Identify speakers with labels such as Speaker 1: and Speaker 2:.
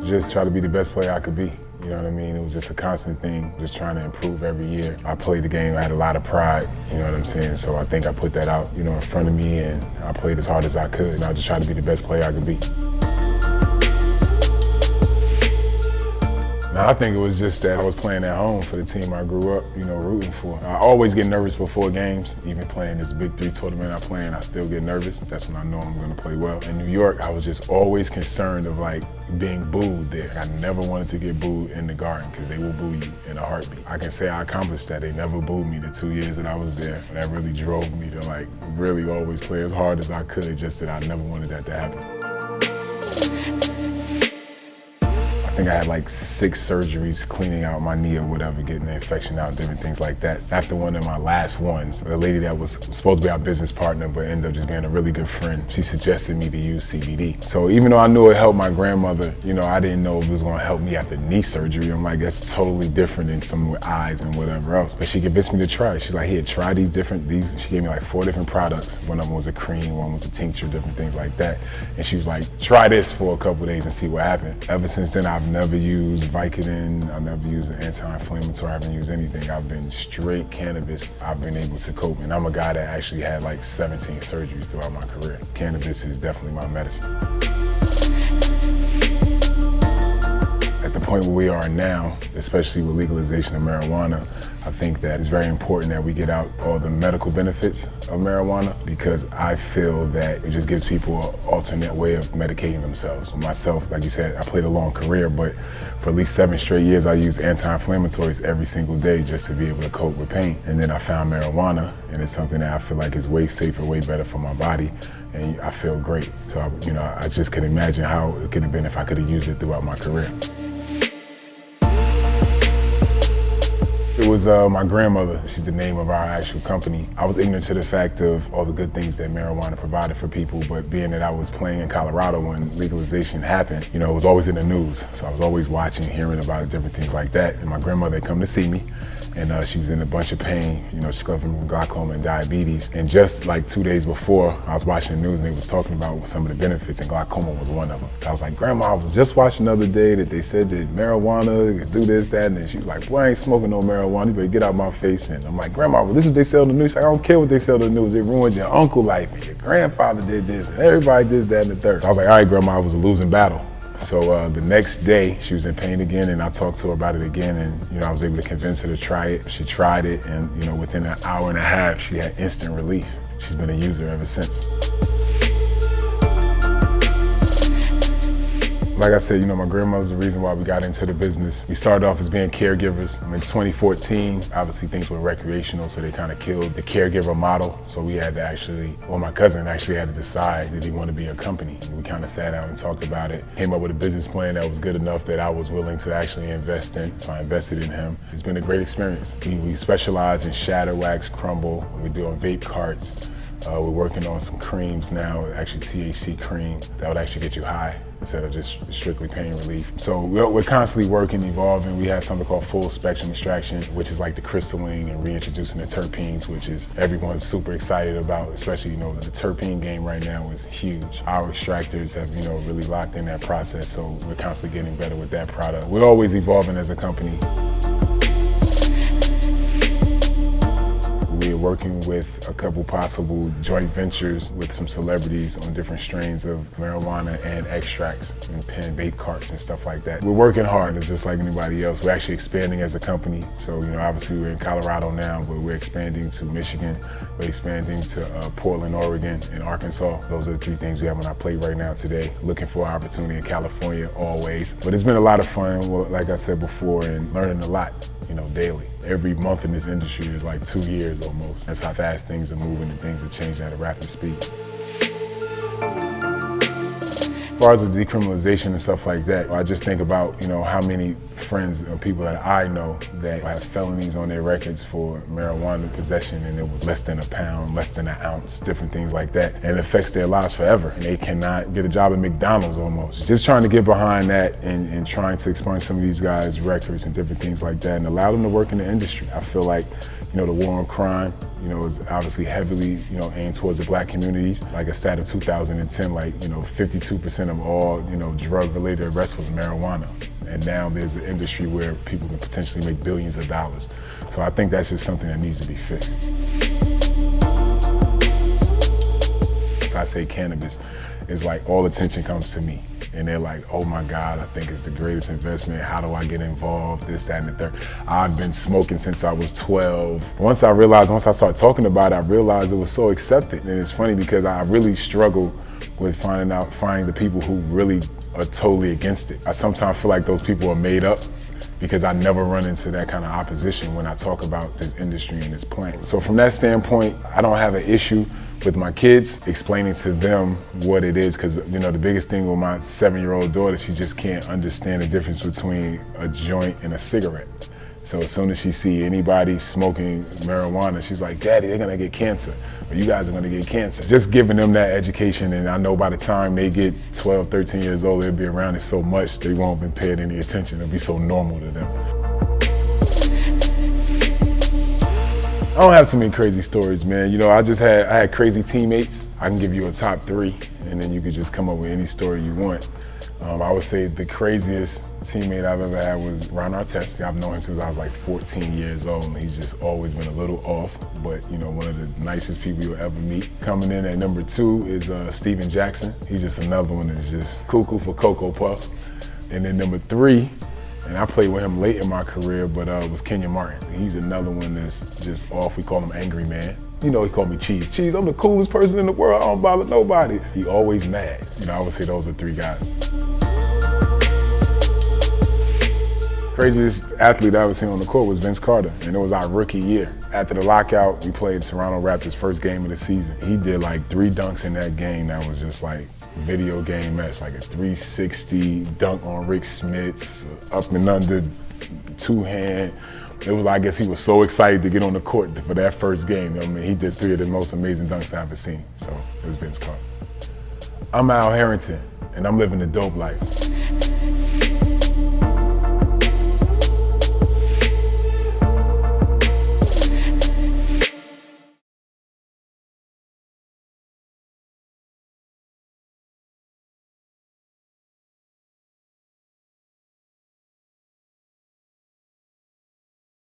Speaker 1: just try to be the best player I could be. You know what I mean? It was just a constant thing, just trying to improve every year. I played the game, I had a lot of pride, you know what I'm saying? So I think I put that out, in front of me, and I played as hard as I could, and I just tried to be the best player I could be. I think it was just that I was playing at home for the team I grew up, rooting for. I always get nervous before games. Even playing this Big 3 tournament I play in, I still get nervous. That's when I know I'm going to play well. In New York, I was just always concerned of being booed there. I never wanted to get booed in the Garden because they will boo you in a heartbeat. I can say I accomplished that. They never booed me the 2 years that I was there. And that really drove me to really always play as hard as I could, just that I never wanted that to happen. I think I had 6 surgeries cleaning out my knee or whatever, getting the infection out, different things like that. After one of my last ones, the lady that was supposed to be our business partner but ended up just being a really good friend, she suggested me to use CBD. So even though I knew it helped my grandmother, I didn't know if it was going to help me after knee surgery. I'm like, that's totally different than some with eyes and whatever else. But she convinced me to try it. She's like, here, try these. She gave me 4 different products. One of them was a cream, one was a tincture, different things like that. And she was like, try this for a couple of days and see what happened. Ever since then, I've never used Vicodin, I've never used an anti-inflammatory, I haven't used anything. I've been straight cannabis. I've been able to cope, and I'm a guy that actually had 17 surgeries throughout my career. Cannabis is definitely my medicine. At the point where we are now, especially with legalization of marijuana, I think that it's very important that we get out all the medical benefits of marijuana, because I feel that it just gives people an alternate way of medicating themselves. Myself, like you said, I played a long career, but for at least 7 straight years, I used anti-inflammatories every single day just to be able to cope with pain. And then I found marijuana, and it's something that I feel like is way safer, way better for my body, and I feel great. So, I just can imagine how it could have been if I could have used it throughout my career. It was my grandmother. She's the name of our actual company. I was ignorant to the fact of all the good things that marijuana provided for people, but being that I was playing in Colorado when legalization happened, it was always in the news. So I was always watching, hearing about it, different things like that. And my grandmother had come to see me, and she was in a bunch of pain. She suffered from glaucoma and diabetes. And just 2 days before, I was watching the news and they was talking about some of the benefits, and glaucoma was one of them. I was like, Grandma, I was just watching the other day that they said that marijuana could do this, that, and then she was like, boy, I ain't smoking no marijuana, you better get out my face. And I'm like, Grandma, well, this is what they sell in the news. She's like, I don't care what they sell in the news. It ruined your uncle life, and your grandfather did this, and everybody did that and the third. So I was like, all right, Grandma, it was a losing battle. So the next day, she was in pain again, and I talked to her about it again, and I was able to convince her to try it. She tried it, and within an hour and a half, she had instant relief. She's been a user ever since. Like I said, my grandmother's the reason why we got into the business. We started off as being caregivers. In 2014, obviously things were recreational, so they kind of killed the caregiver model. So we had to my cousin actually had to decide, did he want to be a company? And we kind of sat down and talked about it, came up with a business plan that was good enough that I was willing to actually invest in. So I invested in him. It's been a great experience. We specialize in shatter wax, crumble. We're doing vape carts. We're working on some creams now, actually THC cream, that would actually get you high instead of just strictly pain relief. So we're constantly working, evolving. We have something called full spectrum extraction, which is like the crystalline, and reintroducing the terpenes, which is everyone's super excited about, especially, the terpene game right now is huge. Our extractors have, really locked in that process, so we're constantly getting better with that product. We're always evolving as a company. We're working with a couple possible joint ventures with some celebrities on different strains of marijuana and extracts, and pen vape carts and stuff like that. We're working hard, it's just like anybody else. We're actually expanding as a company. So, obviously we're in Colorado now, but we're expanding to Michigan. We're expanding to Portland, Oregon, and Arkansas. Those are the 3 things we have on our plate right now today. Looking for opportunity in California always. But it's been a lot of fun, like I said before, and learning a lot, daily. Every month in this industry is like 2 years almost. That's how fast things are moving, and things are changing at a rapid speed. As far as the decriminalization and stuff like that, I just think about, how many friends and people that I know that have felonies on their records for marijuana possession, and it was less than a pound, less than an ounce, different things like that. And it affects their lives forever. And they cannot get a job at McDonald's almost. Just trying to get behind that and trying to expunge some of these guys' records and different things like that and allow them to work in the industry. I feel like, The war on crime, is obviously heavily, aimed towards the black communities. Like a stat of 2010, 52% of all, drug-related arrests was marijuana. And now there's an industry where people can potentially make billions of dollars. So I think that's just something that needs to be fixed. As I say cannabis, it's like all attention comes to me. And they're like, oh my God, I think it's the greatest investment. How do I get involved? This, that, and the third. I've been smoking since I was 12. Once I started talking about it, I realized it was so accepted. And it's funny because I really struggle with finding the people who really are totally against it. I sometimes feel like those people are made up because I never run into that kind of opposition when I talk about this industry and this plant. So from that standpoint, I don't have an issue with my kids explaining to them what it is, because the biggest thing with my 7-year-old daughter, she just can't understand the difference between a joint and a cigarette. So as soon as she see anybody smoking marijuana, she's like, Daddy, they're gonna get cancer, or you guys are gonna get cancer. Just giving them that education, and I know by the time they get 12, 13 years old, they'll be around it so much, they won't be paying any attention. It'll be so normal to them. I don't have too many crazy stories, man. I had crazy teammates. I can give you a top 3, and then you could just come up with any story you want. I would say the craziest teammate I've ever had was Ron Artest. I've known him since I was like 14 years old, and he's just always been a little off, but one of the nicest people you'll ever meet. Coming in at number 2 is Stephen Jackson. He's just another one that's just cuckoo for Cocoa Puff. And then number 3, and I played with him late in my career, but was Kenyon Martin. He's another one that's just off. We call him Angry Man. He called me Cheese. Cheese, I'm the coolest person in the world. I don't bother nobody. He always mad. I would say those are 3 guys. Craziest athlete I ever seen on the court was Vince Carter, and it was our rookie year. After the lockout, we played Toronto Raptors' first game of the season. He did like 3 dunks in that game that was just like video game-esque, like a 360 dunk on Rick Smits, up and under, 2-hand. It was, I guess he was so excited to get on the court for that first game. He did 3 of the most amazing dunks I've ever seen. So it was Vince Carter. I'm Al Harrington, and I'm living the dope life.